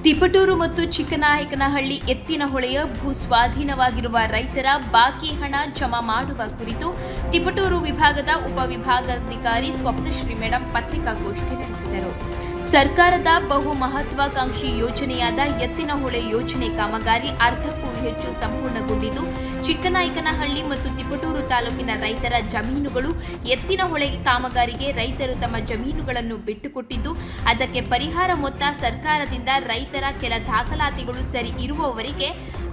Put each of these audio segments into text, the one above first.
ತಿಪಟೂರು ಮತ್ತು ಚಿಕ್ಕನಾಯಕನಹಳ್ಳಿ ಎತ್ತಿನಹೊಳೆಯ ಭೂ ಸ್ವಾಧೀನವಾಗಿರುವ ರೈತರ ಬಾಕಿ ಹಣ ಜಮಾ ಮಾಡುವ ಕುರಿತು ತಿಪಟೂರು ವಿಭಾಗದ ಉಪವಿಭಾಗಾಧಿಕಾರಿ ಸ್ವಪ್ನಶ್ರೀ ಮೇಡಂ ಪತ್ರಿಕಾಗೋಷ್ಠಿ ನಡೆಸಿದರು. ಸರ್ಕಾರದ ಬಹು ಮಹತ್ವಾಕಾಂಕ್ಷಿ ಯೋಜನೆಯಾದ ಎತ್ತಿನಹೊಳೆ ಯೋಜನೆ ಕಾಮಗಾರಿ ಅರ್ಧಕ್ಕೂ ಹೆಚ್ಚು ಸಂಪೂರ್ಣಗೊಂಡಿದ್ದು, ಚಿಕ್ಕನಾಯಕನಹಳ್ಳಿ ಮತ್ತು ತಿಪಟೂರು ತಾಲೂಕಿನ ರೈತರ ಜಮೀನುಗಳು ಎತ್ತಿನಹೊಳೆ ಕಾಮಗಾರಿಗೆ ರೈತರು ತಮ್ಮ ಜಮೀನುಗಳನ್ನು ಬಿಟ್ಟುಕೊಟ್ಟಿದ್ದು, ಅದಕ್ಕೆ ಪರಿಹಾರ ಮೊತ್ತ ಸರ್ಕಾರದಿಂದ ರೈತರ ಕೆಲ ದಾಖಲಾತಿಗಳು ಸರಿ ಇರುವವರೆಗೆ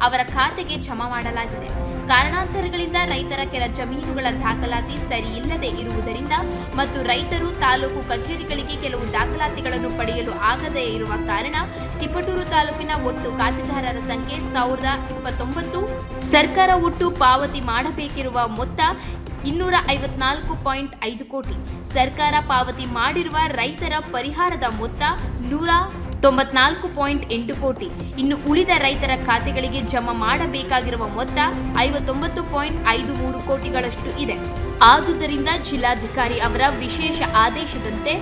ಅವರ ಖಾತೆಗೆ ಜಮಾ ಮಾಡಲಾಗಿದೆ. ಕಾರಣಾಂತರಗಳಿಂದ ರೈತರ ಕೆಲ ಜಮೀನುಗಳ ದಾಖಲಾತಿ ಸರಿ ಇಲ್ಲದೆ ಇರುವುದರಿಂದ ಮತ್ತು ರೈತರು ತಾಲೂಕು ಕಚೇರಿಗಳಿಗೆ ಕೆಲವು ದಾಖಲಾತಿಗಳನ್ನು ಪಡೆಯಲು ಆಗದೇ ಇರುವ ಕಾರಣ ತಿಪಟೂರು ತಾಲೂಕಿನ ಒಟ್ಟು ಖಾತೆದಾರರ ಸಂಖ್ಯೆ 1029. ಸರ್ಕಾರ ಒಟ್ಟು ಪಾವತಿ ಮಾಡಬೇಕಿರುವ ಮೊತ್ತ 254.5 ಕೋಟಿ. ಸರ್ಕಾರ ಪಾವತಿ ಮಾಡಿರುವ ರೈತರ ಪರಿಹಾರದ ಮೊತ್ತ 194.8 ಕೋಟಿ. ಇನ್ನು ಉಳಿದ ರೈತರ ಖಾತೆಗಳಿಗೆ ಜಮಾ ಮಾಡಬೇಕಾಗಿರುವ ಮೊತ್ತ 59.53 ಕೋಟಿಗಳಷ್ಟು ಇದೆ. ಆದುದರಿಂದ ಜಿಲ್ಲಾಧಿಕಾರಿ ಅವರ ವಿಶೇಷ ಆದೇಶದಂತೆ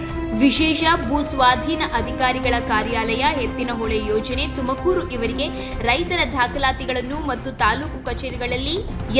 ವಿಶೇಷ ಭೂ ಸ್ವಾಧೀನ ಅಧಿಕಾರಿಗಳ ಕಾರ್ಯಾಲಯ ಎತ್ತಿನಹೊಳೆ ಯೋಜನೆ ತುಮಕೂರು ಇವರಿಗೆ ರೈತರ ದಾಖಲಾತಿಗಳನ್ನು ಮತ್ತು ತಾಲೂಕು ಕಚೇರಿಗಳಲ್ಲಿ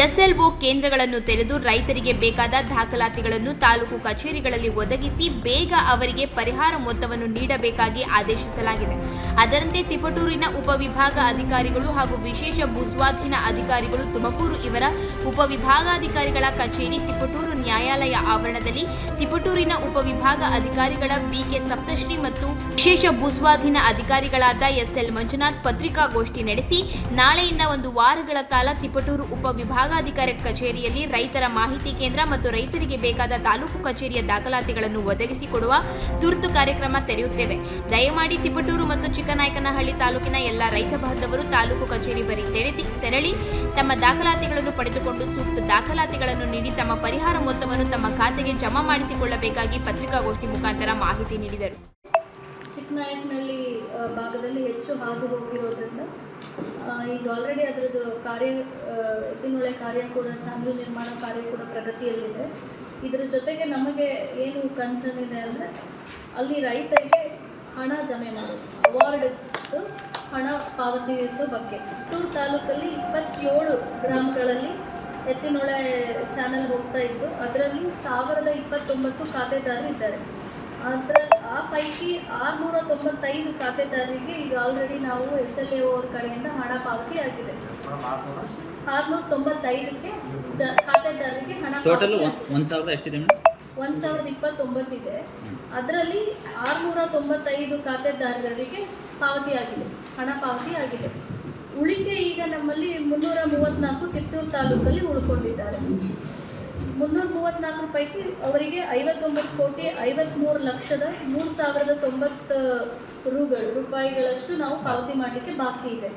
ಎಸ್ಎಲ್ಒ ಕೇಂದ್ರಗಳನ್ನು ತೆರೆದು ರೈತರಿಗೆ ಬೇಕಾದ ದಾಖಲಾತಿಗಳನ್ನು ತಾಲೂಕು ಕಚೇರಿಗಳಲ್ಲಿ ಒದಗಿಸಿ ಬೇಗ ಅವರಿಗೆ ಪರಿಹಾರ ಮೊತ್ತವನ್ನು ನೀಡಬೇಕಾಗಿ ಆದೇಶಿಸಲಾಗಿದೆ. ಅದರಂತೆ ತಿಪಟೂರಿನ ಉಪವಿಭಾಗ ಅಧಿಕಾರಿಗಳು ಹಾಗೂ ವಿಶೇಷ ಭೂಸ್ವಾಧೀನ ಅಧಿಕಾರಿಗಳು ತುಮಕೂರು ಇವರ ಉಪವಿಭಾಗಾಧಿಕಾರಿಗಳ ಕಚೇರಿ ತಿಪಟೂರು ನ್ಯಾಯಾಲಯ ಆವರಣದಲ್ಲಿ ತಿಪಟೂರಿನ ಉಪವಿಭಾಗ ಅಧಿಕಾರಿಗಳ ಬಿಕೆ ಸಪ್ತಶ್ರೀ ಮತ್ತು ವಿಶೇಷ ಭೂಸ್ವಾಧೀನ ಅಧಿಕಾರಿಗಳಾದ ಎಸ್ಎಲ್ ಮಂಜುನಾಥ್ ಪತ್ರಿಕಾಗೋಷ್ಠಿ ನಡೆಸಿ ನಾಳೆಯಿಂದ 1 ವಾರಗಳ ಕಾಲ ತಿಪಟೂರು ಉಪವಿಭಾಗಾಧಿಕಾರಿ ಕಚೇರಿಯಲ್ಲಿ ರೈತರ ಮಾಹಿತಿ ಕೇಂದ್ರ ಮತ್ತು ರೈತರಿಗೆ ಬೇಕಾದ ತಾಲೂಕು ಕಚೇರಿಯ ದಾಖಲಾತಿಗಳನ್ನು ಒದಗಿಸಿಕೊಡುವ ತುರ್ತು ಕಾರ್ಯಕ್ರಮ ತೆರೆಯುತ್ತೇವೆ. ದಯಮಾಡಿ ತಿಪಟೂರು ಮತ್ತು ಚಿಕ್ಕನಾಯಕನಹಳ್ಳಿ ತಾಲೂಕಿನ ಎಲ್ಲ ರೈತ ಬಾಂಧವರು ತಾಲೂಕು ಕಚೇರಿ ಬಳಿ ತೆರಳಿ ತಮ್ಮ ದಾಖಲಾತಿಗಳನ್ನು ಪಡೆದುಕೊಂಡು ಸೂಕ್ತ ದಾಖಲಾತಿಗಳನ್ನು ನೀಡಿ ತಮ್ಮ ಪರಿಹಾರ ಮೊತ್ತವನ್ನು ತಮ್ಮ ಖಾತೆಗೆ ಜಮಾ ಮಾಡಿಸಿಕೊಳ್ಳಬೇಕಾಗಿ ಪತ್ರಿಕಾಗೋಷ್ಠಿ ಮುಖಾಂತರ ಮಾಹಿತಿ ನೀಡಿದರು. ಚಿಕ್ಕನಾಯಕನಹಳ್ಳಿ ಭಾಗದಲ್ಲಿ ಹೆಚ್ಚು ಹಾದು ಹೋಗಿರೋದ್ರಿಂದ ಈಗ ಆಲ್ರೆಡಿ ಅದರದ್ದು ಎತ್ತಿನಹೊಳೆ ಕಾರ್ಯ ಕೂಡ ಚಾನಲ್ ನಿರ್ಮಾಣ ಕಾರ್ಯ ಕೂಡ ಪ್ರಗತಿಯಲ್ಲಿದೆ. ಇದರ ಜೊತೆಗೆ ನಮಗೆ ಏನು ಕನ್ಸರ್ನ್ ಇದೆ ಅಂದರೆ ಅಲ್ಲಿ ರೈತರಿಗೆ ಹಣ ಜಮೆ ಮಾಡೋದು, ಅವಾರ್ಡ್ ಹಣ ಪಾವತಿಸೋ ಬಗ್ಗೆ. ತಿಪಟೂರು ತಾಲೂಕಲ್ಲಿ 27 ಗ್ರಾಮಗಳಲ್ಲಿ ಎತ್ತಿನಹೊಳೆ ಚಾನಲ್ ಹೋಗ್ತಾ ಇದ್ದು, ಅದರಲ್ಲಿ 1029 ಖಾತೆದಾರರು ಇದ್ದಾರೆ. ಆ ಪೈಕಿ 695 ಖಾತೆದಾರರಿಗೆ ಈಗ ಆಲ್ರೆಡಿ ನಾವು SLA ಅವ್ರ ಕಡೆಯಿಂದ ಹಣ ಪಾವತಿ ಆಗಿದೆ. 695ಕ್ಕೆ ಖಾತೆದಾರರಿಗೆ ಹಣ ಟೋಟಲ್ 1000 ಎಷ್ಟಿದೆ? 1029 ಇದೆ. ಅದರಲ್ಲಿ 695 ಖಾತೆದಾರರಿಗೆ ಪಾವತಿಯಾಗಿದೆ, ಹಣ ಪಾವತಿ ಆಗಿದೆ. ಉಳಿಕೆ ಈಗ ನಮ್ಮಲ್ಲಿ 334 ತಿಪಟೂರು ತಾಲೂಕಲ್ಲಿ ಉಳ್ಕೊಂಡಿದ್ದಾರೆ. 334 ಪೈಕಿ ಅವರಿಗೆ 59,53,03,090 ರೂಪಾಯಿಗಳಷ್ಟು ನಾವು ಪಾವತಿ ಮಾಡಲಿಕ್ಕೆ ಬಾಕಿ ಇದೆ.